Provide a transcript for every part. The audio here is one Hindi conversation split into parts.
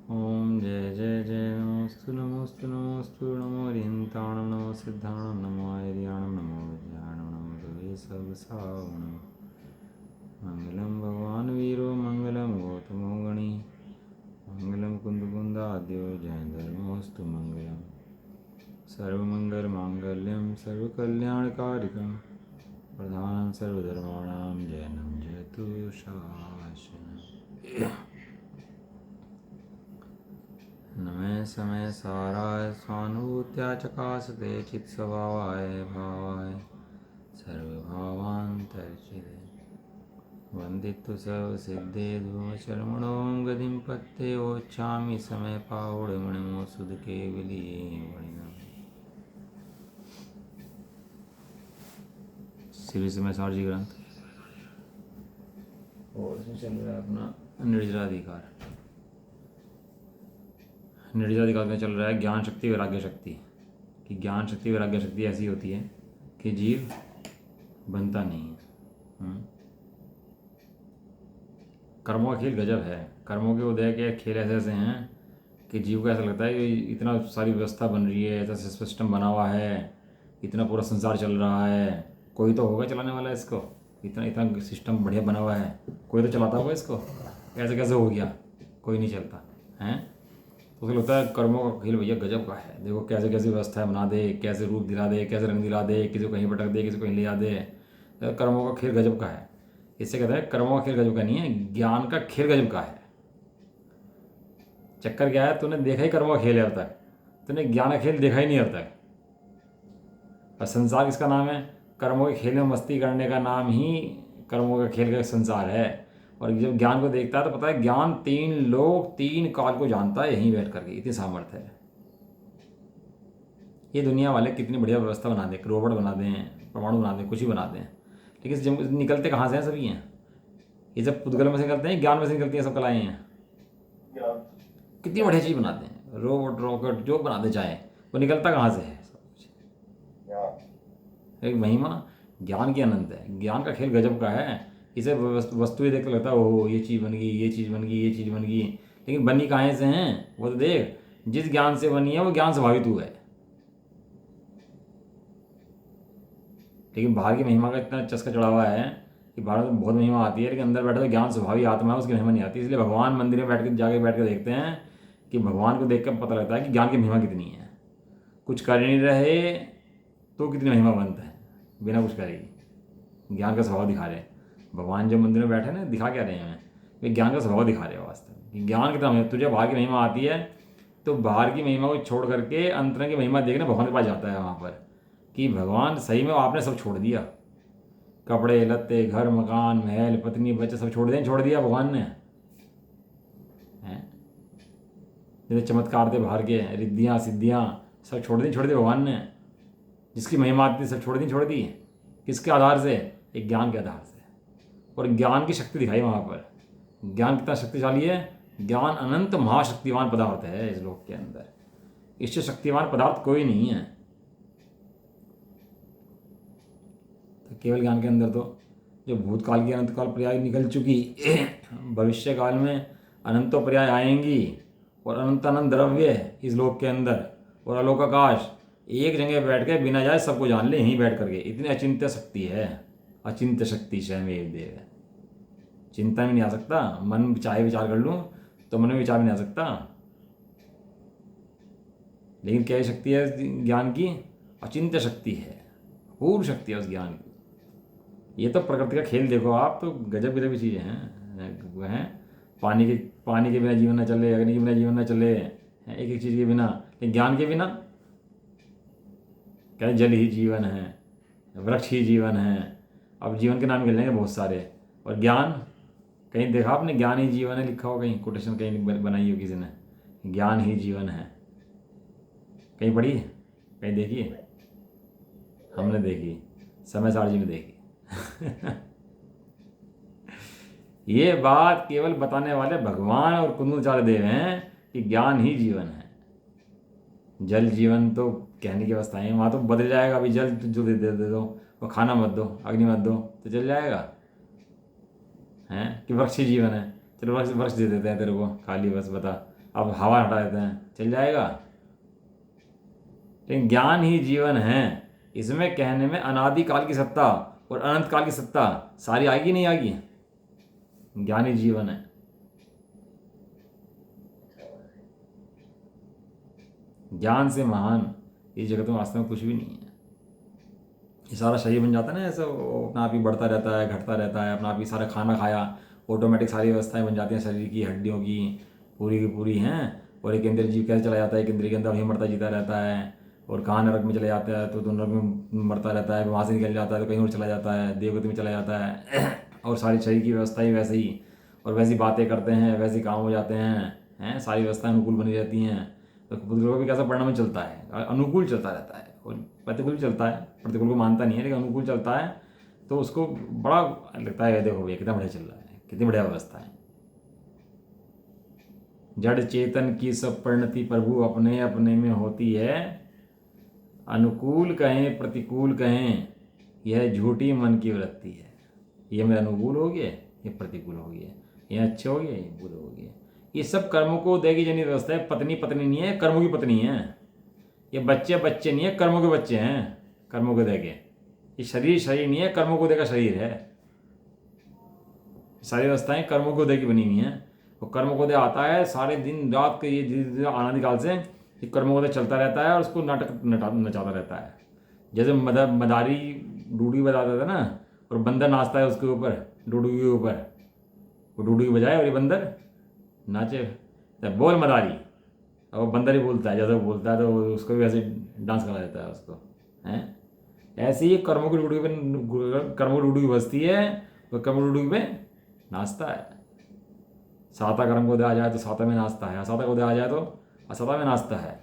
ओम जय जय जय नमोस्तु नमोस्तु नमोस्तु नमो रिहंताणं नमो सिद्धाणं नमो आर्याणं नमो विद्याणं नमो देवे सर्वसावणं मंगलम भगवान वीरो मंगलम गौतमो गणी मंगलम कुंदकुंदाद्यो जय धर्मोस्तु मंगलम सर्वमंगल मांगल्यम सर्वकल्याणकारिकं प्रधानं सर्वधर्माणां जयनं जयतु शासनम् नमे समय साराय स्वानुभूत्या चकासते चित्स्वभावाय भावाय सर्वभावान्तर्चिते वन्दित्तु सर्वसिद्धे ध्रुवचर्मणो गतिं पत्ते वोच्छामि समय पावुडमणिमो सुदके विलिये वणिनम्। श्री समय सारजी ग्रंथ और इसमें चल रहा है अपना निर्जराधिकार। निर्जराधिकार में चल रहा है ज्ञान शक्ति वैराग्य शक्ति, कि ज्ञान शक्ति वैराग्य शक्ति ऐसी होती है कि जीव बनता नहीं है। कर्मों का खेल गजब है। कर्मों के उदय के खेल ऐसे ऐसे हैं कि जीव को ऐसा लगता है कि इतना सारी व्यवस्था बन रही है, ऐसा सिस्टम बना हुआ है, इतना पूरा संसार चल रहा है, कोई तो होगा चलाने वाला इसको, इतना इतना सिस्टम बढ़िया बना हुआ है, कोई तो चलाता होगा इसको, ऐसे कैसे हो गया, कोई नहीं चलता है। तो उसे लगता है कर्मों का खेल भैया गजब का है, देखो कैसे कैसे व्यवस्थाएं बना दे, कैसे रूप दिला दे, कैसे रंग दिला दे, किसी को कहीं भटक दे, किसी को कहीं ले आ दे। कर्मों का खेल गजब का है। इससे कहते हैं कर्मों का खेल गजब का नहीं है, ज्ञान का खेल गजब का है। चक्कर क्या है, तूने देखा ही कर्मों का खेल है अब तक, तूने ज्ञान का खेल देखा ही नहीं अब तक। और संसार किसका नाम है? कर्मों के खेल में मस्ती करने का नाम ही कर्मों का खेल का संसार है। और जब ज्ञान को देखता है तो पता है ज्ञान 3 लोक 3 काल को जानता है यहीं बैठ करके, इतनी सामर्थ्य है। ये दुनिया वाले कितनी बढ़िया व्यवस्था बना दें, रोबोट बना दें, परमाणु बना दें, कुछ ही बना दें, लेकिन जब निकलते कहाँ से हैं सभी हैं? ये सब पुद्गल में से निकलते हैं, ज्ञान में से निकलती हैं सब कलाएँ हैं। कितनी बढ़िया चीज़ बनाते हैं, रोबोट रॉकेट जो बनाते चाहे, वो निकलता कहाँ से है? सब कुछ एक महिमा ज्ञान की अनंत है। ज्ञान का खेल गजब का है। इसे वस्तुएं देख कर लगता है ओहो ये चीज़ बन गई, ये चीज़ बन गई, ये चीज़ बन गई, लेकिन बनी कहाँ से हैं वो तो देख। जिस ज्ञान से बनी है वो ज्ञान स्वभावित हुआ है, लेकिन बाहर की महिमा का इतना चस्का चढ़ा हुआ है कि बाहर तो बहुत महिमा आती है, लेकिन अंदर बैठे तो ज्ञान स्वभावी आत्मा है, उसकी महिमा नहीं आती। इसलिए भगवान मंदिर में बैठ कर देखते हैं कि भगवान को देख कर पता लगता है कि ज्ञान की महिमा कितनी है। कुछ कर नहीं रहे तो कितनी महिमावंत है, बिना कुछ करेगी ज्ञान का स्वभाव दिखा रहे हैं। भगवान जब मंदिर में बैठे ना, दिखा क्या रहे हैं? वे ज्ञान का स्वभाव दिखा रहे हैं वास्तव में, कि ज्ञान कितना महिमा। तुझे बाहर की महिमा आती है तो बाहर की महिमा को छोड़ करके अंतरंग की महिमा देखना भगवान के पास जाता है वहाँ पर, कि भगवान सही में आपने सब छोड़ दिया, कपड़े लत्ते घर मकान महल पत्नी बच्चे सब छोड़ दिया भगवान ने हैं। जैसे चमत्कार थे बाहर के, रिद्धियाँ सिद्धियाँ सब छोड़ दी भगवान ने। जिसकी महिमा आती थी सब छोड़ दी। किसके आधार से? एक ज्ञान के आधार से। और ज्ञान की शक्ति दिखाई वहाँ पर। ज्ञान कितना शक्तिशाली है? ज्ञान अनंत महाशक्तिवान पदार्थ है इस लोक के अंदर, इससे शक्तिवान पदार्थ कोई नहीं है। तो केवल ज्ञान के अंदर तो जो भूतकाल की अनंत काल पर्याय निकल चुकी, भविष्य काल में अनंतो पर्याय आएंगी, और अनंत अनंत द्रव्य इस लोक के अंदर, और आलोक आकाश एक जगह बैठ के बिना जाए सबको जान ले यहीं बैठ करके। इतनी अचिंत्य शक्ति है, अचिंत्य शक्ति स्वयं देव है। चिंता में नहीं आ सकता, मन चाहे विचार कर लूँ तो मन में विचार नहीं आ सकता। लेकिन क्या शक्ति है ज्ञान की? अचिंत्य शक्ति है, पूर्ण शक्ति है उस ज्ञान की। ये तो प्रकृति का खेल देखो आप, तो गजब गजब चीज़ें हैं। पानी के बिना जीवन न चले, अग्नि के बिना जीवन न चले, एक एक चीज़ के बिना, लेकिन ज्ञान के बिना क्या? जल ही जीवन है, वृक्ष ही जीवन है। अब जीवन के नाम गिन लेंगे बहुत सारे। और ज्ञान कहीं देखा आपने? ज्ञान ही जीवन है लिखा हो कहीं, कोटेशन कहीं बनाई हो किसी ने, ज्ञान ही जीवन है? कहीं पढ़ी है? कहीं देखी है? हमने देखी, समय सारजी में देखी। ये बात केवल बताने वाले भगवान और कुंदचार्य देव हैं कि ज्ञान ही जीवन है। जल जीवन तो कहने की अवस्था है, वहाँ तो बदल जाएगा। अभी जल जो दे दो, वो खाना मत दो, अग्नि मत दो, तो चल जाएगा हैं? कि वृक्ष ही जीवन है, चलो वृक्ष दे देते हैं तेरे को खाली, बस बता अब हवा हटा देते हैं, चल जाएगा। लेकिन ज्ञान ही जीवन है, इसमें कहने में अनादि काल की सत्ता और अनंत काल की सत्ता सारी आएगी नहीं आएगी, ज्ञान ही जीवन है। ज्ञान से महान इस जगत में वास्तव में कुछ भी नहीं है। ये सारा शरीर बन जाता है ना, ऐसा अपना आप ही बढ़ता रहता है, घटता रहता है, अपना आप ही सारा खाना खाया, ऑटोमेटिक सारी व्यवस्थाएं बन जाती हैं शरीर की, हड्डियों की पूरी हैं। और एक इंद्रिय जीव कैसे चला जाता है, एक इंद्रिय के अंदर वहीं मरता जीता रहता है। और कहाँ नरक में चले जाता है तो नरक में मरता रहता है, वहाँ से निकल जाता है तो कहीं और चला जाता है, देवगति में चला जाता है। और सारी शरीर की व्यवस्थाएं वैसे ही, और वैसी बातें करते हैं, वैसे काम हो जाते हैं, सारी व्यवस्थाएं अनुकूल बनी रहती हैं। तो पुत्र को भी कैसा परिणाम चलता है, अनुकूल चलता रहता है, और प्रतिकूल भी चलता है, प्रतिकूल को मानता नहीं है लेकिन अनुकूल चलता है, तो उसको बड़ा लगता है देखो भैया कितना बढ़िया चल रहा है, कितनी बढ़िया व्यवस्था है। जड़ चेतन की सब परिणति प्रभु अपने अपने में होती है, अनुकूल कहें प्रतिकूल कहें यह झूठी मन की वृत्ति है। ये मेरा अनुकूल हो गया, ये प्रतिकूल हो गया, ये अच्छे हो गए, ये बुरे हो गए। ये सब कर्मों को देगी जनित व्यवस्था है। पत्नी पत्नी नहीं है, कर्मों की पत्नी है। ये बच्चे बच्चे नहीं है, कर्मों के बच्चे हैं, कर्मों को देके। ये शरीर शरीर नहीं है, कर्मों को देगा शरीर है। सारी व्यवस्थाएं कर्मों को दे की बनी हुई हैं। वो कर्मों को दे आता है सारे दिन रात के, ये धीरे धीरे अनादिकाल से ये कर्मों को दे चलता रहता है और उसको नाटक नचाता रहता है। जैसे मदारी डूडी बजाता था ना, और बंदर नाचता है उसके ऊपर, डूडू के ऊपर, वो डूडू बजाए और ये बंदर नाचे, तो बोल मदारी, और वो बंदर ही बोलता है, जैसे वो बोलता है तो उसको भी वैसे डांस करा देता है उसको, हैं। ऐसे ही कर्मों की डूडी पे, कर्मों की डूडी बजती है, और कर्मों की डूडी पे नाचता है। साता कर्म को दे आ जाए तो साता में नाचता है, असाता को दे आ जाए तो असाता में नाचता है।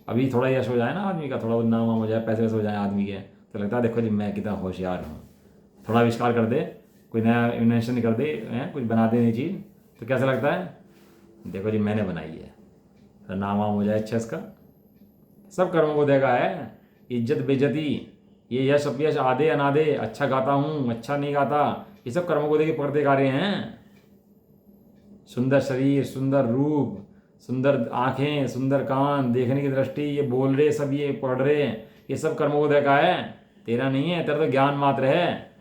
अभी थोड़ा यश हो जाए ना आदमी का, थोड़ा नाम वाम हो जाए, पैसे वैसे हो जाए आदमी के, तो लगता है देखो जी मैं कितना होशियार हूँ। थोड़ा आविष्कार कर दे, कोई नया इन्वेंशन कर दे, कुछ बना दे नई चीज़, तो कैसा लगता है, देखो जी मैंने बनाई है, तो नाम वाम हो जाए अच्छा इसका। सब कर्मों को देखा है, इज्जत बेइज्जती, ये यश अपयश, आधे अनाधे, अच्छा गाता हूँ अच्छा नहीं गाता, ये सब कर्मों को देके पकड़ते गा रहे हैं। सुंदर शरीर, सुंदर रूप, सुंदर आंखें, सुंदर कान, देखने की दृष्टि, ये बोल रहे सब, ये पढ़ रहे, ये सब कर्मों को देखा है। तेरा नहीं है, तेरा तो ज्ञान मात्र है।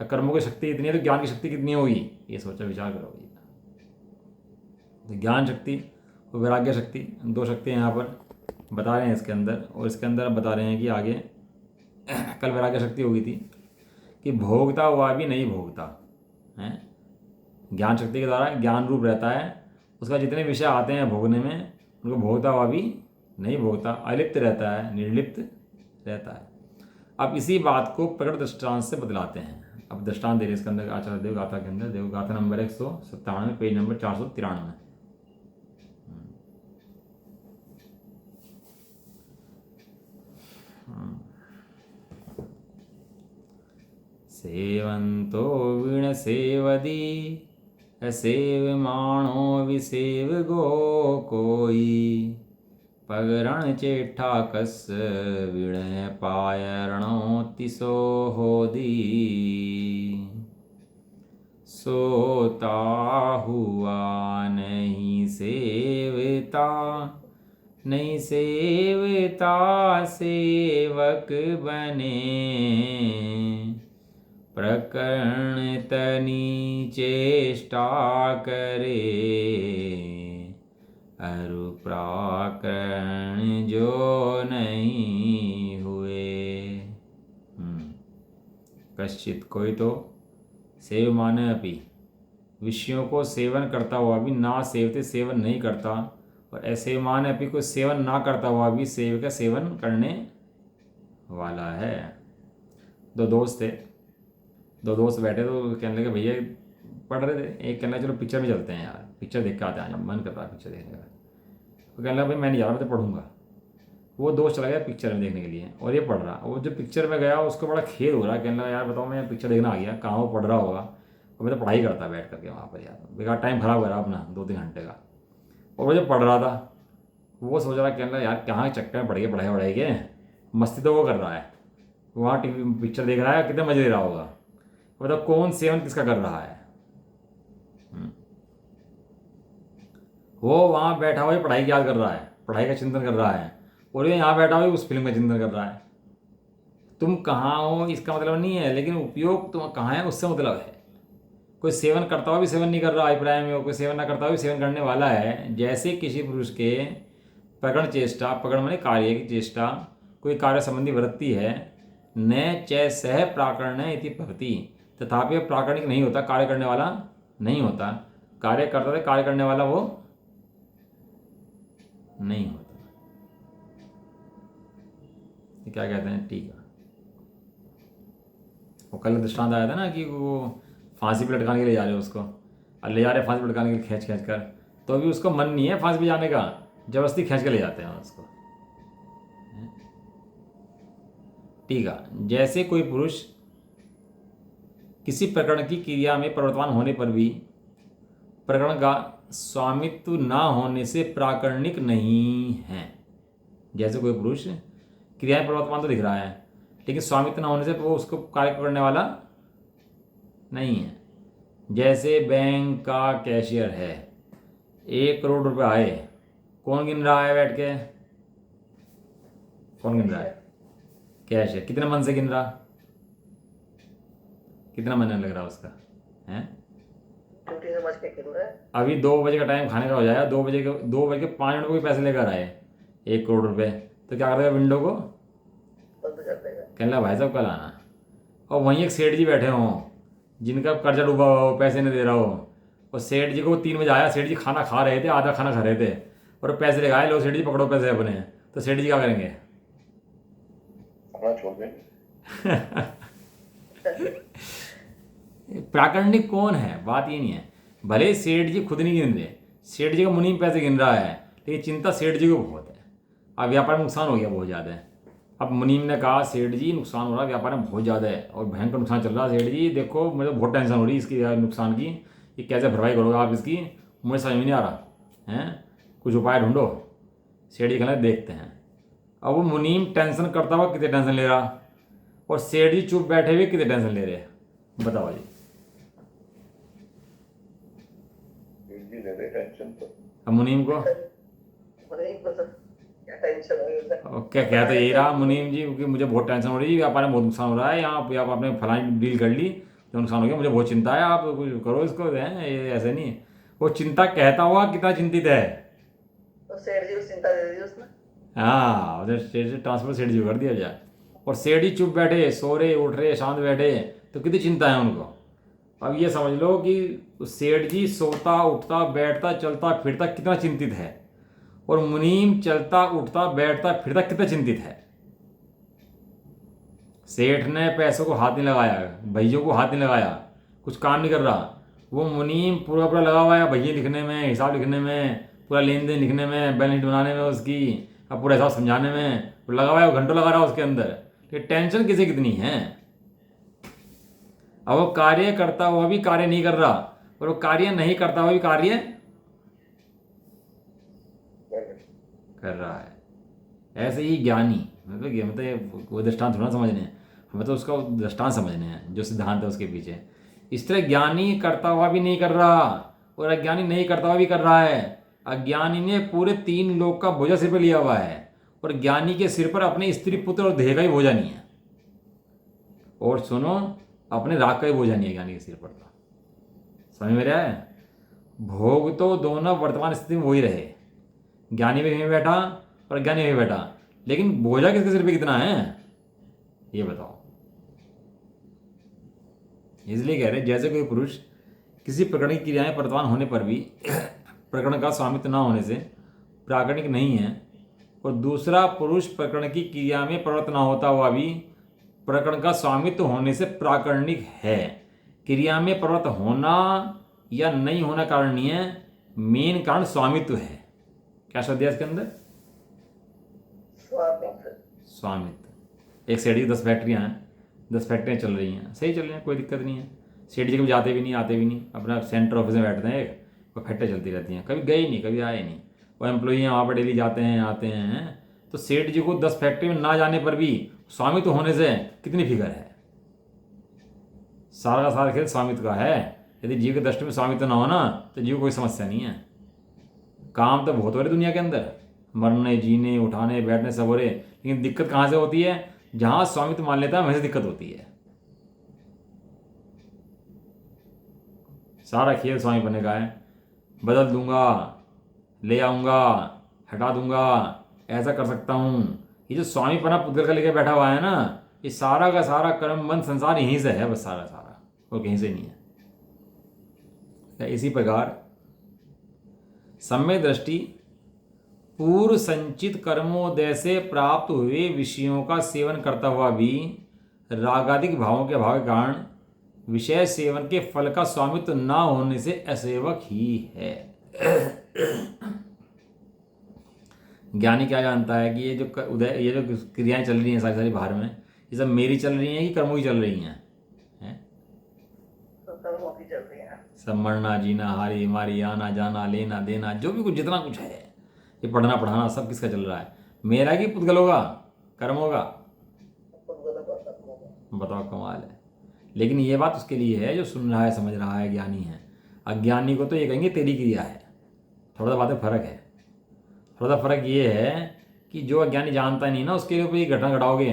कर्मों की शक्ति इतनी है तो ज्ञान की शक्ति कितनी होगी, ये सोचा विचार करो। तो ज्ञान शक्ति और वैराग्य शक्ति, दो शक्तियाँ यहाँ पर बता रहे हैं इसके अंदर, और इसके अंदर बता रहे हैं कि आगे कल वैराग्य शक्ति होगी थी कि भोगता हुआ भी नहीं भोगता है। ज्ञान शक्ति के द्वारा ज्ञान रूप रहता है, उसका जितने विषय आते हैं भोगने में, उनको भोगता हुआ भी नहीं भोगता, अलिप्त रहता है, निर्लिप्त रहता है। अब इसी बात को प्रकट दृष्टांत से बतलाते हैं। अब दृष्टांत दे रहे इसके अंदर आचार्य देवगाथा के अंदर, देवगाथा नंबर 197, पेज नंबर 493। सेवंतो विण सेवदी असेवमाणो विसेव गो कोई, पगरण चेठा कस विण पायरणो तिसो होदी, सोता हुआ नहीं सेवता, नहीं सेवता सेवक बने, प्रकरण तनी चेष्टा करे, अरु प्राकरण जो नहीं हुए। कश्चित कोई तो सेव माने अपि, विषयों को सेवन करता हुआ भी ना सेवते सेवन नहीं करता, और ऐसे माने अपि को सेवन ना करता हुआ भी सेव का सेवन करने वाला है। दो दोस्त थे, दो दोस्त बैठे तो कहने लगे भैया पढ़ रहे थे, एक कहना चलो पिक्चर में चलते हैं यार, पिक्चर देख के आते हैं, मन कर रहा है पिक्चर देखने का। तो कहने लगा भाई मैं नहीं जा रहा, मैं तो पढ़ूंगा। वो दोस्त चला गया पिक्चर में देखने के लिए, और ये पढ़ रहा। वो जो पिक्चर में गया उसको बड़ा खेद हो रहा, कहने लगा यार बताओ मैं पिक्चर देखना आ गया, कहाँ वो पढ़ रहा होगा, और मैं तो पढ़ाई करता बैठ करके वहाँ पर, यार बेकार टाइम खराब हो रहा अपना 2-3 घंटे का। और वो जो पढ़ रहा था वो सोच रहा, कहने लगा यार कहाँ चक्कर में पढ़ के पढ़ाई वढ़ाई के, मस्ती तो वो कर रहा है, वहाँ टीवी पिक्चर देख रहा है, कितना मजे ले रहा होगा। मतलब कौन सेवन किसका कर रहा है। वो वहाँ बैठा हुआ ही पढ़ाई की याद कर रहा है, पढ़ाई का चिंतन कर रहा है, और ये यहाँ बैठा हुआ ही उस फिल्म का चिंतन कर रहा है। तुम कहाँ हो इसका मतलब नहीं है, लेकिन उपयोग तुम कहाँ है उससे मतलब है। कोई सेवन करता हुआ भी सेवन नहीं कर रहा अभिप्राय में, कोई सेवन ना करता हुआ भी सेवन करने वाला है। जैसे किसी पुरुष के प्रकरण चेष्टा, प्रकरण माने कार्य की चेष्टा, कोई कार्य संबंधी वृत्ति है, न च सह प्राकरण इति भवति, तथापि प्राकरणिक नहीं होता, कार्य करने वाला नहीं होता। कार्य करता था, कार्य करने वाला वो नहीं होता। ये क्या कहते हैं, टीका। वो कल दृष्टांत आया था ना कि वो फांसी पे लटकाने के लिए जा रहे हो उसको, और ले जा रहे फांसी पे लटकाने के लिए खींच खींच कर, तो अभी उसको मन नहीं है फांसी पे जाने का, जबरदस्ती खींच के ले जाते हैं उसको। ठीक है, जैसे कोई पुरुष किसी प्रकरण की क्रिया में प्रवर्तमान होने पर भी प्रकरण का स्वामित्व ना होने से प्राकरणिक नहीं है। जैसे कोई पुरुष क्रिया में प्रवर्तमान तो दिख रहा है, लेकिन स्वामित्व ना होने से वो उसको कार्य करने वाला नहीं है। जैसे बैंक का कैशियर है, 1 करोड़ रुपए आए, कौन गिन रहा है बैठ के, कौन गिन रहा है, कैशियर। कितने मन से गिन रहा, कितना मन लग रहा उसका है, समझ के गिन रहा है। अभी 2 बजे का टाइम खाने का हो जाएगा, 2 बज के 5 मिनट को पैसे लेकर आए 1 करोड़ रुपए, तो क्या कर देगा, विंडो को बंद कर देगा, कहना भाई साहब कल आना। और वहीं एक सेठ जी बैठे हों जिनका कर्जा डूबा हुआ हो, पैसे नहीं दे रहा हो, और सेठ जी को 3 बजे आया, सेठ जी खाना खा रहे थे, आधा खाना खा रहे थे, और पैसे लगाए, लो सेठ जी पकड़ो पैसे अपने, तो सेठ जी क्या करेंगे, अपना छोड़ देंगे। प्राकरणिक कौन है, बात ये नहीं है। भले सेठ जी खुद नहीं गिन रहे, सेठ जी का मुनीम पैसे गिन रहा है, लेकिन चिंता सेठ जी को बहुत है। अब व्यापार में नुकसान हो गया बहुत ज़्यादा है। अब मुनीम ने कहा सेठ जी नुकसान हो रहा है, व्यापार में बहुत ज़्यादा है और भयंकर नुकसान चल रहा है, सेठ जी देखो मुझे बहुत टेंशन हो रही है इसकी नुकसान की, ये कैसे भरपाई करोगे आप इसकी, मुझे समझ में नहीं आ रहा है, कुछ उपाय ढूंढो। सेठ जी कहना देखते हैं। अब वो मुनीम टेंशन करता हुआ कितने टेंशन ले रहा, और सेठ जी चुप बैठे हुए कितने टेंशन ले रहे, बताओ जी। ले रहे टेंशन तो, अब मुनीम को क्या टेंशन है, क्या तो यही रहा मुनीम जी, क्योंकि मुझे बहुत टेंशन हो रही है, व्यापार में बहुत नुकसान हो रहा है, यहाँ पे आप आपने फलानी डील कर ली तो नुकसान हो गया, मुझे बहुत चिंता है, आप कुछ करो इसको, है ये ऐसे नहीं। वो चिंता कहता हुआ कितना चिंतित है, तो सेठ जी को चिंता दे दी उसने। हाँ उधर सेठ से ट्रांसफर सेठ जी को कर दिया जाए, और सेठ जी चुप बैठे, सो रहे उठ रहे शांत बैठे, तो कितनी चिंता है उनको। अब ये समझ लो कि सेठ जी सोता उठता बैठता चलता फिरता कितना चिंतित है, और मुनीम चलता उठता बैठता फिरता कितना चिंतित है। सेठ ने पैसों को हाथ नहीं लगाया, भैयों को हाथ नहीं लगाया, कुछ काम नहीं कर रहा, वो मुनीम पूरा पूरा लगा हुआ है भैया लिखने में, हिसाब लिखने में, पूरा लेन देन लिखने में, बैलेंस शीट बनाने में उसकी, अब पूरा हिसाब समझाने में वो लगा हुआ है, वो घंटों लगा रहा है उसके अंदर। ये टेंशन किसे कितनी है। अब वो कार्य करता हुआ भी कार्य नहीं कर रहा, और वो कार्य नहीं करता हुआ भी कार्य कर रहा है। ऐसे ही ज्ञानी, मतलब वो दृष्टांत थोड़ा समझने हैं हमें, तो उसका दृष्टांत समझने हैं जो सिद्धांत है उसके पीछे। इस तरह ज्ञानी करता हुआ भी नहीं कर रहा, और अज्ञानी नहीं करता हुआ भी कर रहा है। अज्ञानी ने पूरे 3 लोक का बोझा सिर पर लिया हुआ है, और ज्ञानी के सिर पर अपने स्त्री पुत्र और देह का ही बोझा नहीं है। और सुनो, अपने राग का ही बोझा नहीं है ज्ञानी के सिर पर, तो समझ में रहा है। भोग तो दोनों वर्तमान स्थिति में वही रहे, ज्ञानी भी वहीं बैठा और अज्ञानी भी बैठा, लेकिन बोझा किसके सिर पे कितना है ये बताओ। इसलिए कह रहे जैसे कोई पुरुष किसी प्रकरण की क्रियाएं प्रवर्तमान होने पर भी प्रकरण का स्वामित्व न होने से प्राकरणिक नहीं है, और दूसरा पुरुष प्रकरण की क्रिया में प्रवृत्त न होता हुआ भी प्रकरण का स्वामित्व होने से प्राकरणिक है। क्रिया में प्रवृत्त होना या नहीं होना कारण नहीं है, मेन कारण स्वामित्व है। क्या शब्द है इसके अंदर, स्वामित्व। एक सेठ की 10 फैक्ट्रियाँ हैं, 10 फैक्ट्रियाँ चल रही हैं, सही चल रही हैं, कोई दिक्कत नहीं है। सेठ जी कभी जाते भी नहीं आते भी नहीं, अपना सेंटर ऑफिस में बैठते हैं, एक वो फैक्ट्री चलती रहती हैं, कभी गए नहीं कभी आए नहीं, वो एम्प्लॉई हैं वहाँ पर डेली जाते हैं आते हैं। तो सेठ जी को 10 फैक्ट्री में ना जाने पर भी स्वामित्व होने से कितनी फिक्र है। सारा का सारा खेल स्वामित्व का है। यदि जीव के दृष्टि में स्वामित्व ना होना तो जीव को कोई समस्या नहीं है, काम तो बहुत हो रहे दुनिया के अंदर, मरने जीने उठाने बैठने सब हो रहे, लेकिन दिक्कत कहाँ से होती है? जहाँ स्वामित्व मान लेता है वहीं से दिक्कत होती है। सारा खेल स्वामी बनने का है, बदल दूंगा, ले आऊँगा, हटा दूंगा, ऐसा कर सकता हूँ। ये जो स्वामी पना पुद्गल का लेके बैठा हुआ है ना, ये सारा का सारा कर्म बंध संसार यहीं से है, बस सारा सारा, और कहीं से नहीं है। इसी प्रकार सम्यक दृष्टि पूर्व संचित कर्मोदय से प्राप्त हुए विषयों का सेवन करता हुआ भी रागादिक भावों के अभाव के कारण विषय सेवन के फल का स्वामित्व न होने से असेवक ही है। ज्ञानी क्या जानता है कि ये जो क्रियाएं चल रही हैं सारी सारी बाहर में, ये सब मेरी चल रही हैं कि कर्मों की चल रही हैं? कर्मों की चल रही है। सब मरना जीना हारी मारी आना जाना लेना देना जो भी कुछ जितना कुछ है, ये पढ़ना पढ़ाना सब किसका चल रहा है? मेरा कि पुद्गलों का, कर्मों का? बताओ, कमाल है। लेकिन ये बात उसके लिए है जो सुन रहा है, समझ रहा है, ज्ञानी है। अज्ञानी को तो ये कहेंगे तेरी क्रिया है। थोड़ा सा बातें फर्क है। थोड़ा सा फर्क ये है कि जो अज्ञानी जानता नहीं ना, उसके ऊपर ये घटना घटाओगे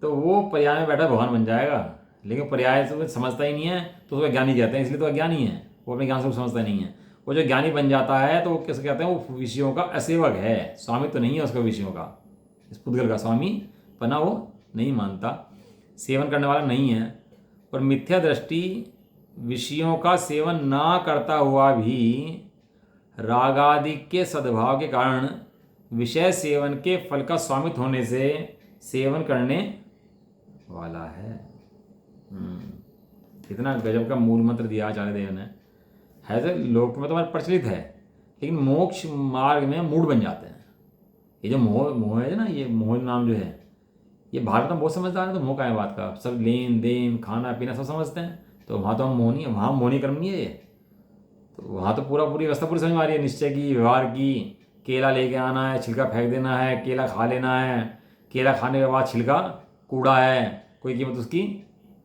तो वो पर्याय में बैठा भगवान बन जाएगा। लेकिन पर्याय से समझता ही नहीं है तो उसको अज्ञानी कहते हैं, इसलिए तो अज्ञानी है, वो अपने ज्ञान से समझता नहीं है। वो जो ज्ञानी बन जाता है तो वो कैसे कहते हैं? वो विषयों का असेवक है, स्वामी तो नहीं है उसका विषयों का। इस पुद्गल का स्वामी पना वो नहीं मानता, सेवन करने वाला नहीं है। और मिथ्या दृष्टि विषयों का सेवन ना करता हुआ भी रागादि के सद्भाव के कारण विषय सेवन के फल का स्वामित्व होने से सेवन करने वाला है। कितना गजब का मूल मंत्र दिया आचार्य देव ने। है तो लोक में तो हमारे प्रचलित है, लेकिन मोक्ष मार्ग में मूड बन जाते हैं। ये जो मोह है ना, ये मोह नाम जो है, ये भारत में बहुत समझदार है। तो मोह का है बात का, सब लेन देन खाना पीना सब समझते हैं। तो वहाँ तो हम मोह नहीं है, वहाँ मोहनी कर्म नहीं है ये। तो वहाँ तो पूरी व्यवस्था पूरी समझ में आ रही है, निश्चय की, व्यवहार की। केला लेके आना है, छिलका फेंक देना है, केला खा लेना है, केला खाने के बाद छिलका कूड़ा है, कोई कीमत उसकी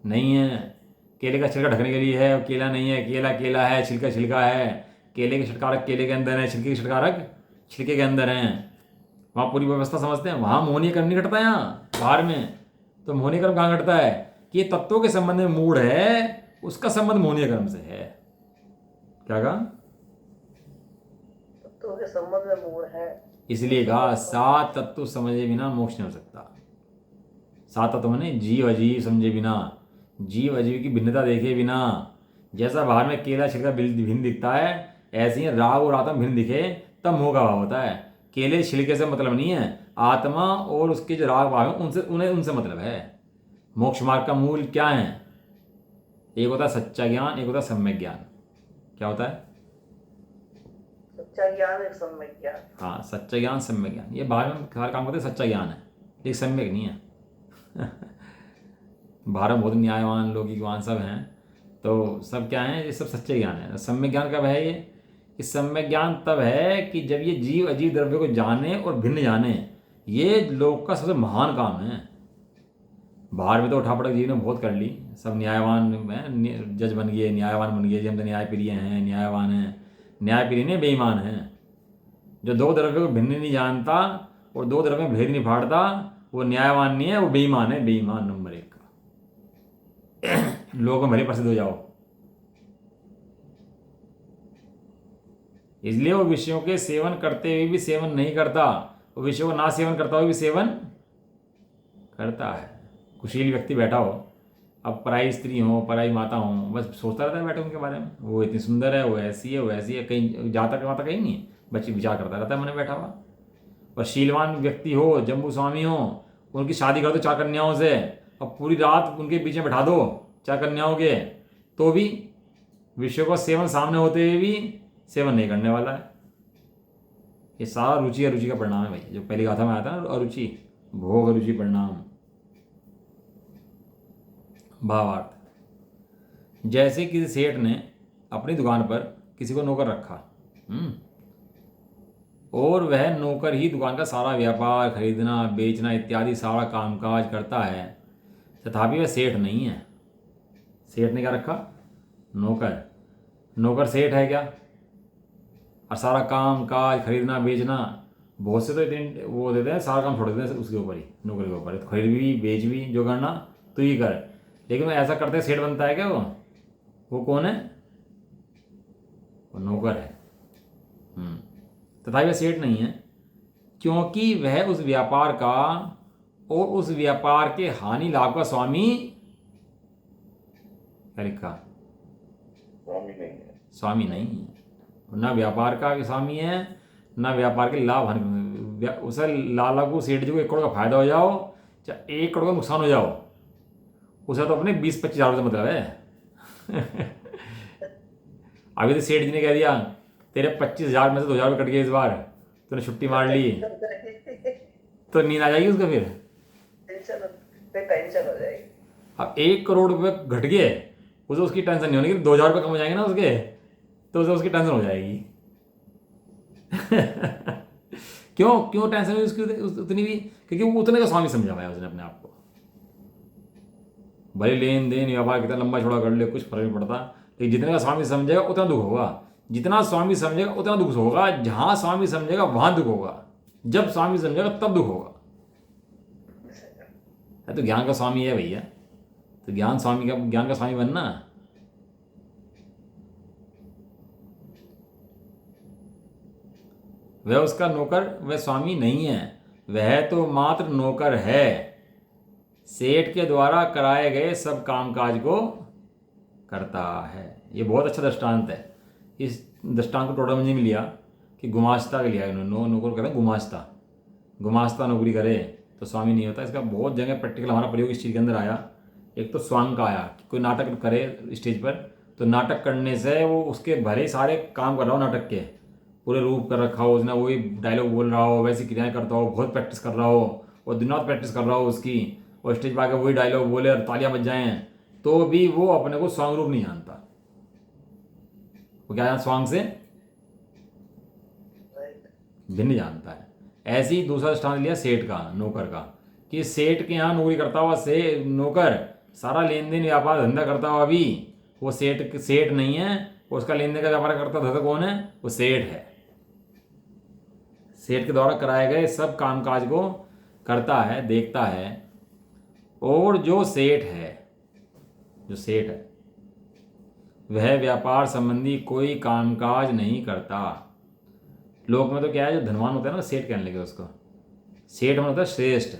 नहीं है। केले का छिलका ढकने के लिए है, केला नहीं है, केला केला है, छिलका छिलका है। केले के छटकारक केले के अंदर है, छिलके के छटकारक छिलके के अंदर हैं। वहाँ पूरी व्यवस्था समझते हैं। वहाँ मोहनीय कर्म नहीं घटता, यहाँ बाहर में तो मोहनीय कर्म कहाँ घटता है कि ये तत्वों के संबंध में मूड है, उसका संबंध मोहनीय कर्म से है। क्या कहा? तत्वों के संबंध में मूड है, इसलिए कहा सात तत्व समझे बिना मोक्ष नहीं हो सकता। सात तत्व माने जीव अजीव समझे बिना, जीव अजीव की भिन्नता देखे बिना। जैसा बाहर में केला छिलका भिन्न दिखता है, ऐसे ही राग और आत्मा भिन्न दिखे तब मोह का भाव होता है। केले छिलके से मतलब नहीं है, आत्मा और उसके जो राग भाव है उनसे मतलब है। मोक्ष मार्ग का मूल क्या है? एक होता है सच्चा ज्ञान, एक होता है सम्यक ज्ञान। क्या होता है? सच्चा ज्ञान, एक सम्यक ज्ञान। हाँ, सच्चा ज्ञान सम्यक ज्ञान। ये बाहर में हर काम करते हैं, सच्चा ज्ञान है, लेकिन सम्यक नहीं है। भारत बहुत न्यायवान लौकिकवान सब हैं, तो सब क्या हैं? ये सब सच्चे ज्ञान है। सम्यक ज्ञान कब है ये? कि सम्यक ज्ञान तब है कि जब ये जीव अजीव द्रव्य को जाने और भिन्न जाने। ये लोक का सबसे महान काम है। बाहर में तो उठापटक जीव ने बहुत कर ली, सब न्यायवान हैं, जज बन गए, न्यायवान बन गए जी, हम तो न्यायप्रिय हैं, न्यायवान हैं। न्यायप्रिय नहीं, बेईमान हैं। जो दो द्रव्य को भिन्न नहीं जानता और दो द्रव्य में भेद नहीं फाड़ता, वो न्यायवान नहीं है, वो बेईमान है। बेईमान नंबर 1 का। लोगों में भले प्रसिद्ध हो जाओ। इसलिए वो विषयों के सेवन करते हुए भी सेवन नहीं करता, वो विषयों को ना सेवन करता हुआ भी सेवन करता है। कुशील व्यक्ति बैठा हो, अब पराई स्त्री हो, पराई माता हो, बस सोचता रहता है बैठे उनके बारे में, वो इतनी सुंदर है, वो ऐसी है, वो ऐसी है, कहीं जाता माता कहीं नहीं है, बच्चे विचार करता रहता है मन में बैठा हुआ। और शीलवान व्यक्ति हो, जम्बू स्वामी हो, उनकी शादी कर दो 4 कन्याओं से, और पूरी रात उनके बीच में बैठा दो 4 कन्याओं के, तो भी विषयों का सेवन सामने होते हुए भी सेवन नहीं करने वाला है। ये सारा रुचि अरुचि का परिणाम है भाई, जो पहली गाथा में आया था ना, अरुचि भोग अरुचि परिणाम। भावार्थ, जैसे किसी सेठ ने अपनी दुकान पर किसी को नौकर रखा, और वह नौकर ही दुकान का सारा व्यापार, खरीदना बेचना इत्यादि सारा कामकाज करता है, तथापि वह सेठ नहीं है। सेठ ने क्या रखा? नौकर। नौकर सेठ है क्या? और सारा काम काज खरीदना बेचना, बहुत से तो इतने वो देते हैं, सारा काम छोड़ देते हैं उसके ऊपर ही, नौकरी के ऊपर। तो खरीद भी बेच भी जो करना तो ही कर। लेकिन वो ऐसा करते सेठ बनता है क्या? वो कौन है? वो नौकर है। तथा वह सेठ नहीं है, क्योंकि वह उस व्यापार का और उस व्यापार के हानि लाभ का स्वामी, क्या लिखा? स्वामी नहीं है। स्वामी नहीं है। ना व्यापार का स्वामी है, ना व्यापार के लाभ हानि। उसे लाला को सेठ जी को 1 करोड़ का फायदा हो जाओ, चाहे 1 करोड़ का नुकसान हो जाओ, उसे तो अपने 20-25 हज़ार से मतलब है। अभी तो सेठ जी ने कह दिया तेरे 25,000 में से 2,000 रुपये कट गए इस बार, तूने छुट्टी मार ली, तो नींद आ जाएगी उसका फिर। टेंशन हो जाएगी। अब 1 करोड़ रुपये घट गए, उसे उसकी टेंशन नहीं होगी। 2,000 रुपये कम हो जाएंगे ना उसके, तो उसे उसकी टेंशन हो जाएगी। क्यों टेंशन हुई उसकी उतनी भी? क्योंकि वो उतने का स्वामी समझा हुआ है उसने अपने आप को। भले लेन देन व्यापार कितना लंबा छोड़ा कर ले, कुछ फर्क नहीं पड़ता, लेकिन जितने का स्वामी समझेगा उतना दुख होगा। जितना स्वामी समझेगा उतना दुख होगा। जहां स्वामी समझेगा वहां दुख होगा, जब स्वामी समझेगा तब दुख होगा। है तो ज्ञान का स्वामी है भैया, तो ज्ञान का स्वामी बनना। वह उसका नौकर, वह स्वामी नहीं है, वह तो मात्र नौकर है। सेठ के द्वारा कराए गए सब कामकाज को करता है। ये बहुत अच्छा दृष्टांत है। इस दृष्टांत को टोटल मंजी में लिया कि गुमास्ता के लिया इन्होंने। नौकर कहते हैं गुमास्ता नौकरी करे तो स्वामी नहीं होता। इसका बहुत जगह प्रैक्टिकल हमारा प्रयोग इस चीज़ के अंदर आया। एक तो स्वांग का आया कि कोई नाटक करे स्टेज पर, तो नाटक करने से वो उसके भले सारे काम कर रहा हो, नाटक के पूरे रूप कर रखा हो उसने, वही डायलॉग बोल रहा हो, वैसी क्रियाएं करता हो, बहुत प्रैक्टिस कर रहा हो और दिन रात प्रैक्टिस कर रहा हो उसकी, और स्टेज पर आकर वही डायलॉग बोले और तालियां बज जाएं, तो भी वो अपने को स्वांग रूप नहीं जानता। वो क्या स्वांग से भिन्न जानता है। ऐसे ही दूसरा दृष्टांत लिया सेठ का, नौकर का, कि सेठ के यहाँ नौकरी करता हुआ से नौकर सारा लेन देन व्यापार धंधा करता हुआ भी वो सेठ नहीं है। उसका लेन देन का व्यापार करता धंधा कौन है? वो सेठ है। सेठ के द्वारा कराए गए सब कामकाज को करता है, देखता है। और जो सेठ है वह व्यापार संबंधी कोई कामकाज नहीं करता। लोक में तो क्या है, जो धनवान होता है ना, सेठ कहने लगे उसको। सेठ में होता है श्रेष्ठ।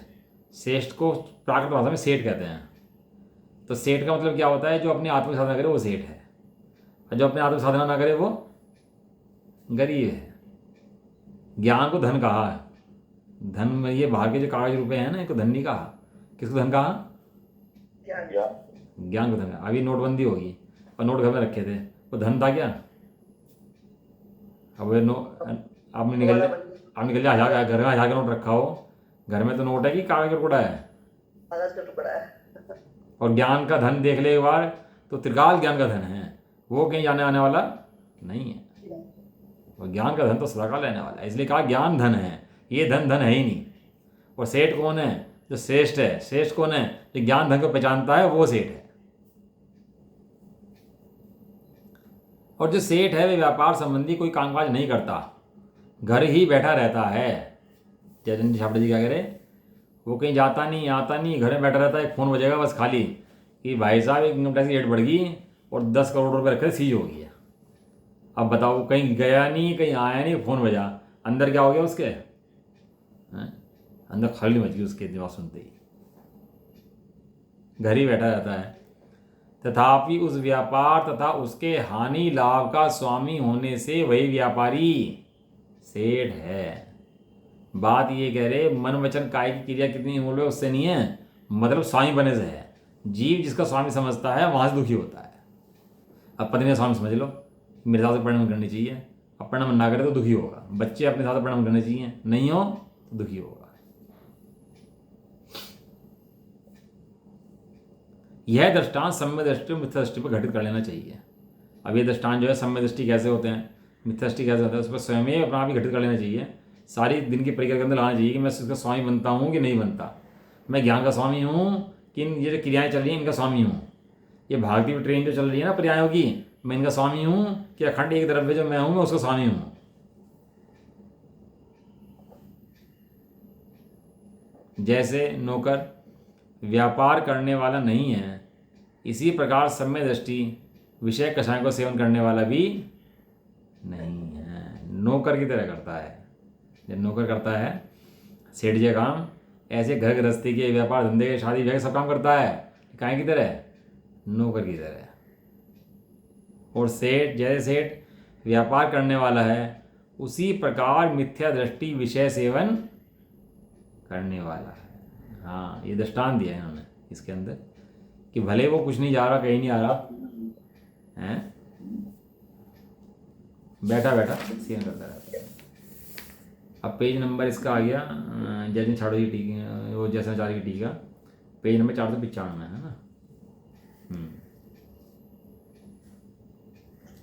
श्रेष्ठ को प्राकृत भाषा में सेठ कहते हैं। तो सेठ का मतलब क्या होता है? जो अपनी आत्मिक साधना करे वो सेठ है, और जो अपने आत्मिक साधना ना करे वो गरीब है। ज्ञान को धन कहा है। धन में ये बाहर के जो कागज रुपए हैं ना, इनको धन नहीं कहा। किसको धन कहा? ज्ञान को धन कहा। अभी नोटबंदी होगी और नोट घर में रखे थे, वो धन था क्या? अब आपने निकल जा घर में 1,000 का नोट रखा हो, घर में तो नोट है कि कागज का टुकड़ा है? कागज का टुकड़ा है। और ज्ञान का धन देख ले एक बार तो त्रिकाल ज्ञान का धन है, वो कहीं जाने आने वाला नहीं है। और ज्ञान का धन तो सदाकाल रहने वाला है, इसलिए कहा ज्ञान धन है। ये धन है ही नहीं। और सेठ कौन है? जो श्रेष्ठ है। श्रेष्ठ कौन है? जो ज्ञान धन को पहचानता है, वो सेठ है। और जो सेठ है वे व्यापार संबंधी कोई कामकाज नहीं करता, घर ही बैठा रहता है। जयचंद छापड़े जी क्या कह रहे? वो कहीं जाता नहीं आता नहीं, घर में बैठा रहता है। एक फ़ोन बजेगा बस खाली कि भाई साहब एक इनकम टैक्स की रेट बढ़ गई और 10 करोड़ रुपये रखे सीज हो गया। अब बताओ, कहीं गया नहीं, कहीं आया नहीं, फ़ोन बजा, अंदर क्या हो गया उसके? अंदर खलनी मच गई उसके दिमाग सुनते ही। घर ही बैठा रहता है। तथापि उस व्यापार तथा उसके हानि लाभ का स्वामी होने से वही व्यापारी सेठ है। बात ये कह रहे मन वचन काय की क्रिया कितनी मूल है उससे नहीं है, मतलब स्वामी बने से है। जीव जिसका स्वामी समझता है वहां से दुखी होता है। अब पत्नी का स्वामी समझ लो, मेरे साथ परिणाम करनी चाहिए, अब परिणाम ना करे तो दुखी होगा। बच्चे अपने साथ परिणाम करने चाहिए, नहीं हो तो दुखी होगा। यह दृष्टांत सम्य दृष्टि और मिथ्या दृष्टि पर घटित कर लेना चाहिए। अब ये दृष्टांत जो है सम्य दृष्टि कैसे होते हैं, मिथ्या दृष्टि कैसे होता है, उस पर स्वयं ही अपना आप ही घटित कर लेना चाहिए। सारी दिन की प्रक्रिया के अंदर लाना चाहिए कि मैं इसका स्वामी बनता हूँ कि नहीं बनता। मैं ज्ञान का स्वामी हूँ कि ये जो क्रियाएँ चल रही हैं इनका स्वामी हूँ। ये भागती हुई ट्रेन जो चल रही है ना पर्यायों की, मैं इनका स्वामी हूँ कि अखंड एक द्रव्य जो मैं हूँ मैं उसका स्वामी हूँ। जैसे नौकर व्यापार करने वाला नहीं है, इसी प्रकार सम्यक दृष्टि विषय कषाय को सेवन करने वाला भी नहीं है। नौकर की तरह करता है। जब नौकर करता है सेठ जी काम, ऐसे घर गृहस्थी के, व्यापार धंधे के, शादी ब्याह सब काम करता है, काहे की तरह? नौकर की तरह। और सेठ, जैसे सेठ व्यापार करने वाला है, उसी प्रकार मिथ्या दृष्टि विषय सेवन करने वाला है। हाँ, ये दृष्टांत दिया है इन्होंने इसके अंदर कि भले वो कुछ नहीं जा रहा, कहीं नहीं आ रहा है, बैठा बैठा सेवन करता रहता है। अब पेज नंबर इसका आ गया जैसे छाड़ो जी टीका, वो जैसे चार की टीका, पेज नंबर 495 है ना।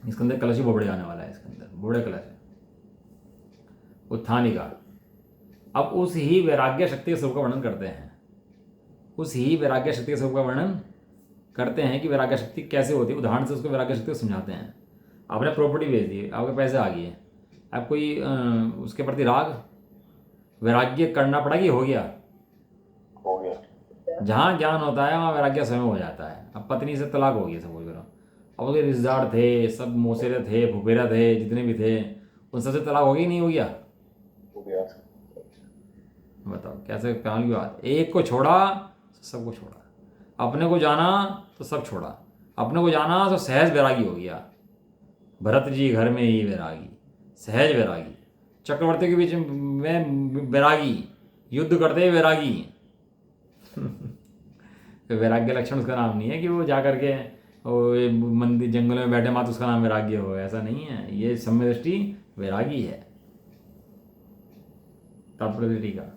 इसके अंदर कलश ही बोबड़े आने वाला है। इसके अंदर बोबड़े कलश है, उत्थानी का। अब उस ही वैराग्य शक्ति के स्वरूप का वर्णन करते हैं। उस ही वैराग्य शक्ति के स्वरूप का वर्णन करते हैं कि वैराग्य शक्ति कैसे होती है। उदाहरण से उसको वैराग्य शक्ति को समझाते हैं। आपने प्रॉपर्टी बेच दी, आपके पैसे आ गए, अब कोई उसके प्रति राग वैराग्य करना पड़ा कि हो गया? हो गया। जहाँ ज्ञान होता है वहाँ वैराग्य स्वयं हो जाता है। अब पत्नी से तलाक हो गया, सब बोल करो। अब उसके रिश्तेदार थे, सब मौसेरे थे, फुफेरा थे, जितने भी थे, उन सबसे तलाक हो गया नहीं हो गया? हो गया। बताओ कैसे कहानी की बात। एक को छोड़ा तो सबको छोड़ा, अपने को जाना तो सब छोड़ा, अपने को जाना तो सहज वैरागी हो गया। भरत जी घर में ही वैरागी, सहज वैरागी, चक्रवर्ती के बीच में वैरागी, युद्ध करते हुए वैरागी। तो वैराग्य लक्षण उसका नाम नहीं है कि वो जा करके मंदिर जंगलों में बैठे मात्र उसका नाम वैराग्य हो, ऐसा नहीं है। ये सम्यक दृष्टि वैरागी है। तात्पर्य का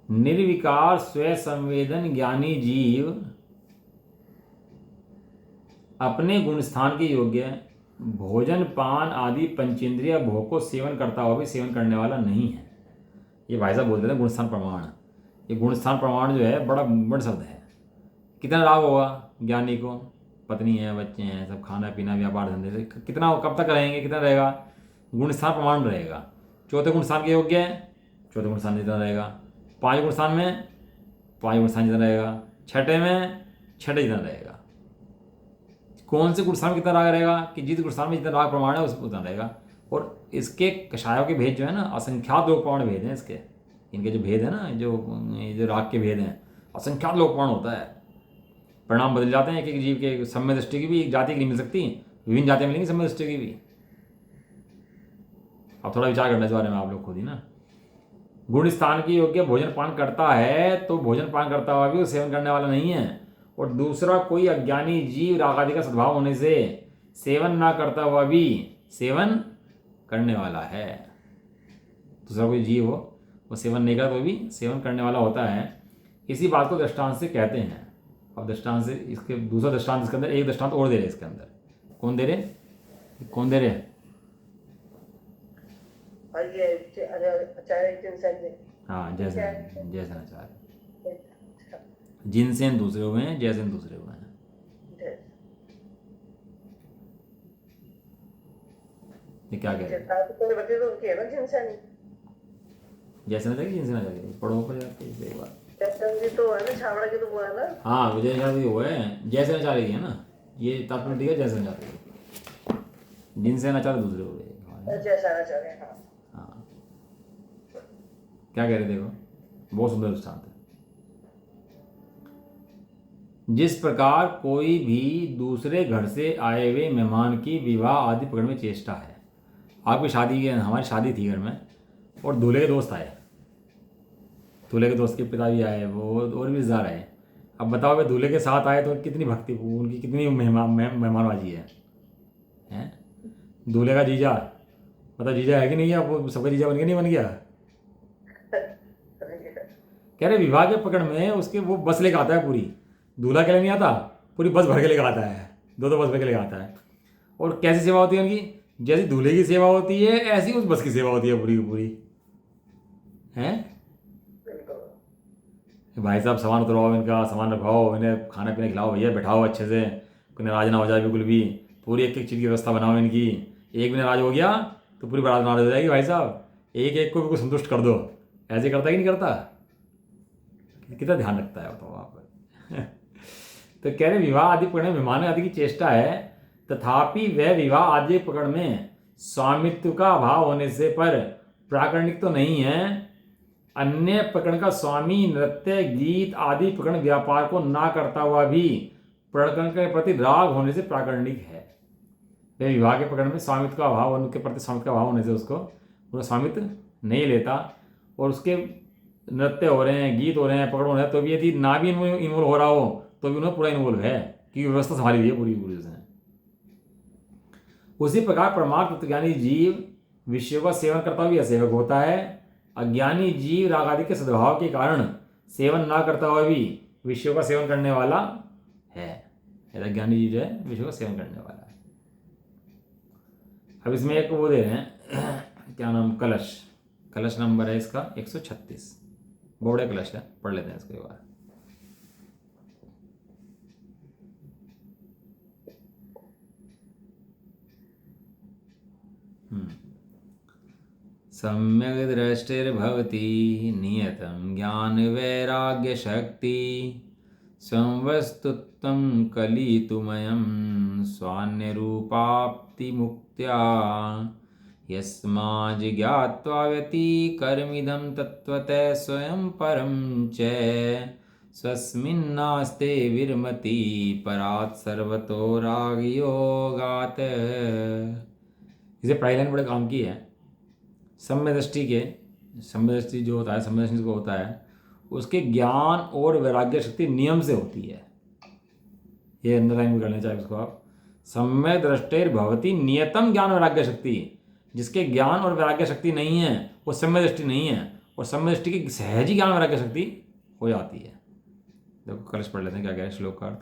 निर्विकार स्व संवेदन ज्ञानी जीव अपने गुण स्थान के योग्य भोजन पान आदि पंचेंद्रिय भोग को सेवन करता हुआ भी सेवन करने वाला नहीं है। ये भाई साहब बोलते थे गुणस्थान प्रमाण। ये गुणस्थान प्रमाण जो है बड़ा बड़ा शब्द है। कितना लाभ होगा ज्ञानी को? पत्नी है, बच्चे हैं, सब खाना पीना, व्यापार धंधे से कितना, कब तक रहेंगे, कितना रहेगा? गुणस्थान प्रमाण रहेगा। चौथे गुणस्थान के योग्य है, चौथे गुणस्थान जितना रहेगा। 5 गुणस्थान में 5 गुणस्थान जितना रहेगा। छठे में छठे जितना रहेगा। कौन से गुणस्थान में कितना राग रहेगा? कि जिस गुणस्थान में जितना राग प्रमाण है उस उतना रहेगा। और इसके कषायों के भेद जो है ना, असंख्यात लोक प्रमाण भेद हैं इसके। इनके जो भेद है ना, जो राग के भेद हैं, असंख्यात लोक प्रमाण होता है। परिणाम बदल जाते हैं। एक एक जीव के सम्यक दृष्टि की भी एक जाति की नहीं मिल सकती, विभिन्न जातियाँ मिलेंगी सम्यक दृष्टि की भी। अब थोड़ा विचार करना इस बारे में आप लोग खुद ही ना। गुण स्थान की योग्य भोजन पान करता है तो भोजन पान करता हुआ भी वो सेवन करने वाला नहीं है। और दूसरा कोई अज्ञानी जीव राग आदि का सद्भाव होने से सेवन ना करता हुआ भी सेवन करने वाला है। दूसरा कोई जीव हो वो सेवन नहीं करता तो भी सेवन करने वाला होता है। इसी बात को दृष्टांत से कहते हैं। अब दृष्टांत से इसके दूसरा दृष्टांत इसके अंदर एक दृष्टांत और दे रहे इसके अंदर। कौन दे रहे? कौन दे रहे? हाँ, जैसे आचार्य। जिनसेन दूसरे हुए हैं, जैसेन दूसरे हुए हैं। ये क्या कह रहे हैं? जैसे ना जाएगी, जिनसे ना जाएगी, पढ़ो ऊपर जाके एक बार। तो है ना, छावड़ा के तो वो है ना। हाँ, विजय शादी वो है, जैसे ना चालेगी है ना। ये तात्पर्य ठीक है, जैसे ना चालेगी। जिनसे ना चाले दूसरे हो गए। जैसा ना चाले, हाँ, क्या कह रहे देखो, बहुत सुंदर दृष्टांत है। जिस प्रकार कोई भी दूसरे घर से आए हुए मेहमान की विवाह आदि पकड़ में चेष्टा है। आपकी शादी के, हमारी शादी थी घर में, और दूल्हे के दोस्त आए, दूल्हे के दोस्त के पिता भी आए, वो और भी रिश्तेदार आए। अब बताओ भाई, दूल्हे के साथ आए तो कितनी भक्ति, उनकी कितनी मेहमानबाजी है, हैं? दूल्हे का जीजा, मतलब जीजा है कि नहीं है? अब सबका जीजा बन गया, नहीं बन गया? कह रहे विवाह के पकड़ में उसके वो बस लेकर आता है पूरी। दूल्हा के लिए नहीं आता, पूरी बस भर के लेकर आता है, 2 बस भर के लेकर आता है। और कैसी सेवा होती है उनकी? जैसी दूल्हे की सेवा होती है ऐसी उस बस की सेवा होती है पूरी की पूरी, हैं? भाई साहब सामान उतरवाओ, इनका सामान रखवाओ, इन्हें खाना पीना खिलाओ, भैया बैठाओ अच्छे से, कोई नाराज ना हो जाए बिल्कुल भी। पूरी एक एक चीज़ की व्यवस्था बनाओ इनकी। एक भी नाराज हो गया तो पूरी बारात नाराज हो जाएगी भाई साहब। एक एक को भी संतुष्ट कर दो, ऐसे करता कि नहीं करता? कितना ध्यान रखता है बताओ आप। तो कह रहे विवाह आदि प्रकरण में विमान आदि की चेष्टा है, तथापि वह विवाह आदि प्रकरण में स्वामित्व का अभाव होने से पर प्राकरणिक तो नहीं है। अन्य प्रकरण का स्वामी नृत्य गीत आदि प्रकरण व्यापार को ना करता हुआ भी प्रकरण के प्रति राग होने से प्राकरणिक है। वह विवाह के प्रकरण में स्वामित्व का अभाव, उनके प्रति स्वामित्व का अभाव होने से उसको पूरा स्वामित्व नहीं लेता, और उसके नृत्य हो रहे हैं, गीत हो रहे हैं, पकड़ हो रहे हैं, तो भी यदि ना भी इन्वॉल्व हो रहा हो तो भी उन्हें पूरा इन्वॉल्व है, क्योंकि व्यवस्था संभाली हुई है पूरी पूरी से। उसी प्रकार परमार्थ तत्वज्ञानी जीव विषयों का सेवन करता हुआ भी असेवक होता है। अज्ञानी जीव राग आदि के सद्भाव के कारण सेवन ना करता हुआ भी विषयों का सेवन करने वाला है। अज्ञानी जीव जो है विषयों का सेवन करने वाला है। अब इसमें एक वो दे रहे हैं, क्या नाम, कलश नंबर है इसका 136, बोर्डे कलश है, पढ़ लेते हैं इसको एक बार। सम्यक दृष्टिर्भवति नियतं ज्ञान वैराग्य शक्ति संवस्तुत्वं कलितुमयं स्वान्यरूपाप्ति मुक्त्या यस्माज् ज्ञात्वा व्यतिकरमिदं तत्त्वतः स्वयं परं च स्वस्मिन्नास्ते विरमति परात् सर्वतो रागयोगात्। इसे पढ़ाई लाइन बड़े काम की है। सम्य दृष्टि जो होता है, सम्य दृष्टि को होता है, उसके ज्ञान और वैराग्य शक्ति नियम से होती है। ये अंडरलाइन भी करना चाहिए उसको आप। सम्य दृष्टिर भवती नियतम ज्ञान वैराग्य शक्ति, जिसके ज्ञान और वैराग्य शक्ति नहीं है वो सम्य दृष्टि नहीं है, और सम्य दृष्टि की सहज ही ज्ञान वैराग्य शक्ति हो जाती है। देखो कलश पढ़ लेते हैं क्या क्या है श्लोक का अर्थ।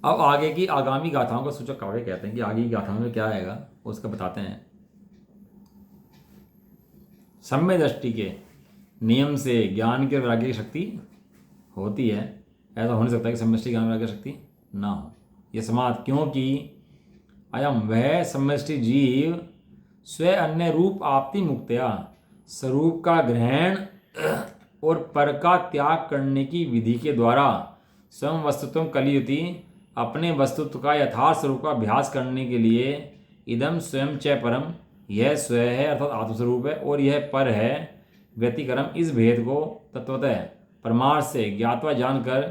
अब आगे की आगामी गाथाओं का सूचक काव्य कहते हैं कि आगे की गाथाओं में क्या आएगा उसका बताते हैं। सम्य दृष्टि के नियम से ज्ञान के वैराग्य की शक्ति होती है। ऐसा हो नहीं सकता कि सम्य दृष्टि ज्ञान वैराग्य शक्ति ना हो। ये समात, क्योंकि अयम वह सम्य दृष्टि जीव स्व अन्य रूप आपति मुक्तया, स्वरूप का ग्रहण और पर का त्याग करने की विधि के द्वारा स्वयं वस्तुत्व कलियुति, अपने वस्तुत्व का यथार्थ स्वरूप का अभ्यास करने के लिए इदम स्वयं च परम, यह स्व है अर्थात आत्मस्वरूप है और यह पर है व्यतिकरम, इस भेद को तत्वतः परमार्थ से ज्ञातवा जानकर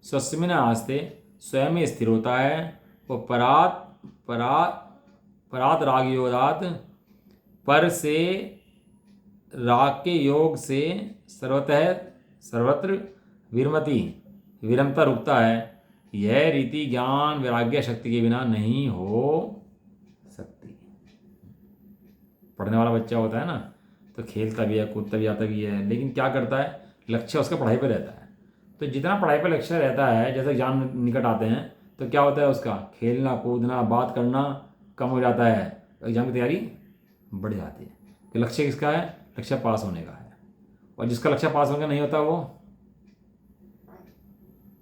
स्वस्मिन आस्ते स्वयं में स्थिर होता है। वो परात राग योगात, पर से राग के योग से सर्वत्र विरमता रुकता है। यह रीति ज्ञान वैराग्य शक्ति के बिना नहीं हो सकती। पढ़ने वाला बच्चा होता है ना, तो खेलता भी है, कूदता भी आता भी है, लेकिन क्या करता है, लक्ष्य उसका पढ़ाई पर रहता है। तो जितना पढ़ाई पर लक्ष्य रहता है, जैसे एग्जाम निकट आते हैं तो क्या होता है, उसका खेलना कूदना बात करना कम हो जाता है, एग्जाम की तैयारी बढ़ जाती है। कि लक्ष्य किसका है, लक्ष्य पास होने का है। और जिसका लक्ष्य पास होने का नहीं होता वो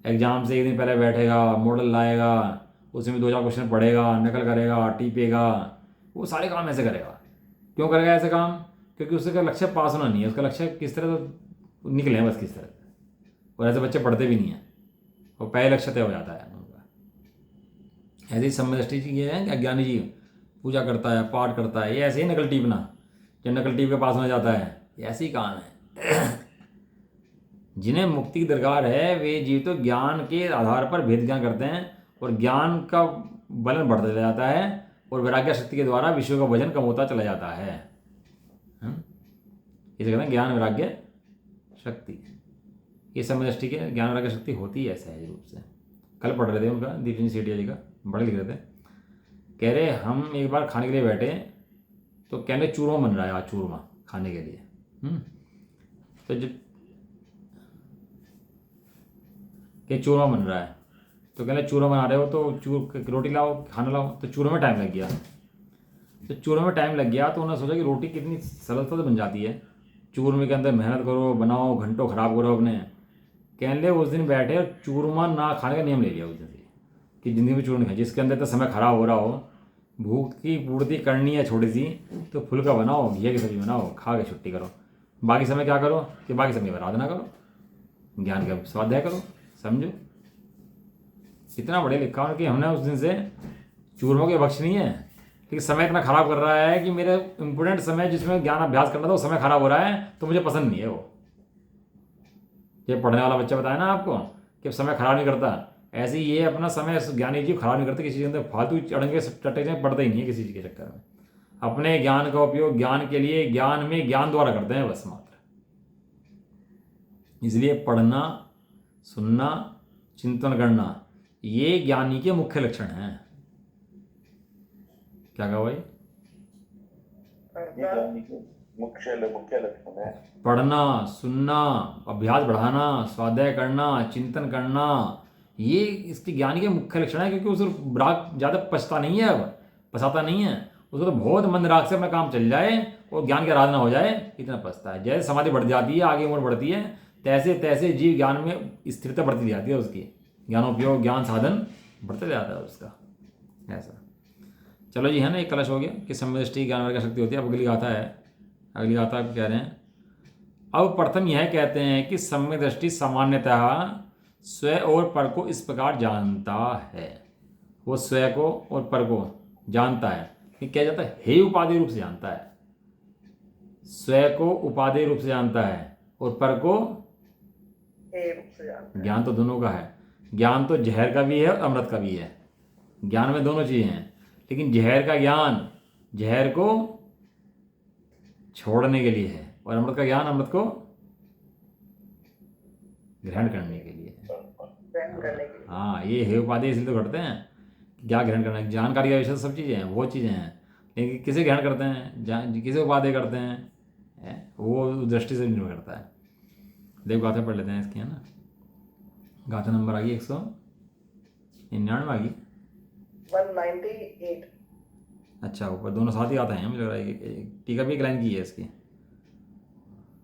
एग्जाम से एक दिन पहले बैठेगा, मॉडल लाएगा, उसमें 2-4 क्वेश्चन पढ़ेगा, नकल करेगा, टीपेगा, वो सारे काम ऐसे करेगा। क्यों करेगा ऐसे काम? क्योंकि उसका लक्ष्य पास होना नहीं है, उसका लक्ष्य किस तरह तो निकले हैं बस किस तरह। और ऐसे बच्चे पढ़ते भी नहीं हैं, और पहले लक्ष्य तय हो जाता है उनका। ऐसे ही सम्य दृष्टि ये है कि अज्ञानी जीव पूजा करता है, पाठ करता है, ये ऐसे ही नकल टीपना, जब नकल टीप के पास होना जाता है, ये ऐसे ही काम है। जिन्हें मुक्ति की दरकार है वे जीव तो ज्ञान के आधार पर भेद ज्ञान करते हैं, और ज्ञान का बलन बढ़ता चला जाता है, और वैराग्य शक्ति के द्वारा विषयों का वजन कम होता चला जाता है। इसे कहते हैं ज्ञान वैराग्य शक्ति। ये सम्य दृष्टि के ज्ञान वैराग्य शक्ति होती है सहज रूप से। कल पढ़ रहे थे उनका दीपिन सेठिया जी का, बड़े लिख रहे थे, कह रहे हम एक बार खाने के लिए बैठे तो कहने चूरमा बन रहा है आज, चूरमा खाने के लिए। तो जब कि चूरमा बन रहा है तो कहने चूरमा बना रहे हो तो रोटी लाओ, खाना लाओ, तो चूरमा में टाइम लग गया। तो चूरमा में टाइम लग गया तो उन्होंने सोचा कि रोटी कितनी सरलता से बन जाती है, चूरमे के अंदर मेहनत करो, बनाओ, घंटों खराब करो अपने। कहने लगे उस दिन बैठे और चूरमा ना खाने का नियम ले लिया उस दिन से कि ज़िंदगी में चूरमा नहीं खाए। जिसके अंदर तो समय खराब हो रहा हो, भूख की पूर्ति करनी है छोटी सी, तो फुल्का बनाओ, घी की सब्जी बनाओ, खा के छुट्टी करो। बाकी समय क्या करो कि बाकी समय आराधना करो, ज्ञान का स्वाध्याय करो। समझो, इतना बढ़िया लिखा है कि हमने उस दिन से चूरमों के बख्श नहीं है, लेकिन समय इतना खराब कर रहा है कि मेरे इंपोर्टेंट समय जिसमें ज्ञान अभ्यास करना था वो समय खराब हो रहा है, तो मुझे पसंद नहीं है वो। ये पढ़ने वाला बच्चा बताया ना आपको कि समय खराब नहीं करता, ऐसे ही ये अपना समय ज्ञानी जी खराब नहीं करते किसी के अंदर फालतू चढ़ेंगे चटे पढ़ते ही नहीं है किसी चीज़ के चक्कर में। अपने ज्ञान का उपयोग ज्ञान के लिए, ज्ञान में ज्ञान द्वारा करते हैं बस मात्र। इसलिए पढ़ना, सुनना, चिंतन करना, ये ज्ञानी के मुख्य लक्षण हैं। क्या कहा भाई? ये ज्ञानी के मुख्य लक्षण है। पढ़ना, सुनना, अभ्यास बढ़ाना, स्वाध्याय करना, चिंतन करना, ये इसके ज्ञानी के मुख्य लक्षण है। क्योंकि उसे राग ज़्यादा पछता नहीं है, अब पछाता नहीं है उसको, तो बहुत मन राग से अपना काम चल जाए और ज्ञान की आराधना हो जाए, इतना पछता है। जैसे समाधि बढ़ जाती है, आगे उम्र बढ़ती है, तैसे तैसे जीव ज्ञान में स्थिरता बढ़ती जाती है उसकी, ज्ञानोपयोग, ज्ञान साधन बढ़ते जाता है उसका। ऐसा चलो जी, है ना, एक कलश हो गया कि सम्यदृष्टि ज्ञान वर्ग शक्ति होती है। अब अगली गाथा है, अगली गाथा आप कह रहे हैं। अब प्रथम यह कहते हैं कि सम्यक दृष्टि सामान्यतः स्व और पर को इस प्रकार जानता है। वो स्व को और पर को जानता है, ये क्या जाता है? हे उपाधि रूप से जानता है। स्व को उपाधि रूप से जानता है और पर को ज्ञान तो दोनों का है। ज्ञान तो जहर का भी है और अमृत का भी है। ज्ञान में दोनों चीज़ें हैं, लेकिन जहर का ज्ञान जहर को छोड़ने के लिए है और अमृत का ज्ञान अमृत को ग्रहण करने के लिए है। हाँ, ये हे उपाधि इसलिए तो घटते हैं, क्या ग्रहण करना है। जानकारी का विषय सब चीज़ें हैं, वो चीज़ें हैं, लेकिन किसे ग्रहण करते हैं, किसे उपाधि करते हैं, वो दृष्टि से निर्भर करता है। देखो गाथा पढ़ लेते हैं इसकी, है ना। गाथा नंबर आ गई 199 आ गई, 198। अच्छा, ऊपर दोनों साथ ही गाथा हैं, मुझे लग रहा है टीका भी एक लाइन की है इसकी।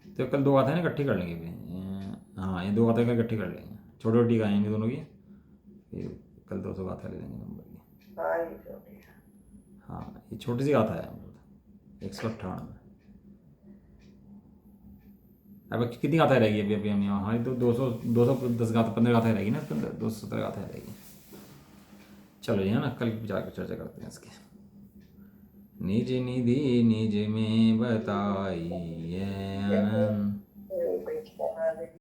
तो कल दो गाथा है ना, इकट्ठी कर लेंगे फिर। हाँ, ये दो गाथा कल इकट्ठी कर लेंगे, छोटी छोटी टीका आएंगी दोनों की, फिर कल 200 गाथा ले लेंगे नंबर की। हाँ, ये छोटी सी गाथा है 198। अब कितनी गाथा रहेगी अभी अभी हम यहाँ? हाँ, तो 210 गाथा, 15 गाथा रहेगी ना, 217 गाथा रहेगी। चलो ये है ना, कल जाकर चर्चा करते हैं इसकी। निज निधि निज में बताई है आनंद,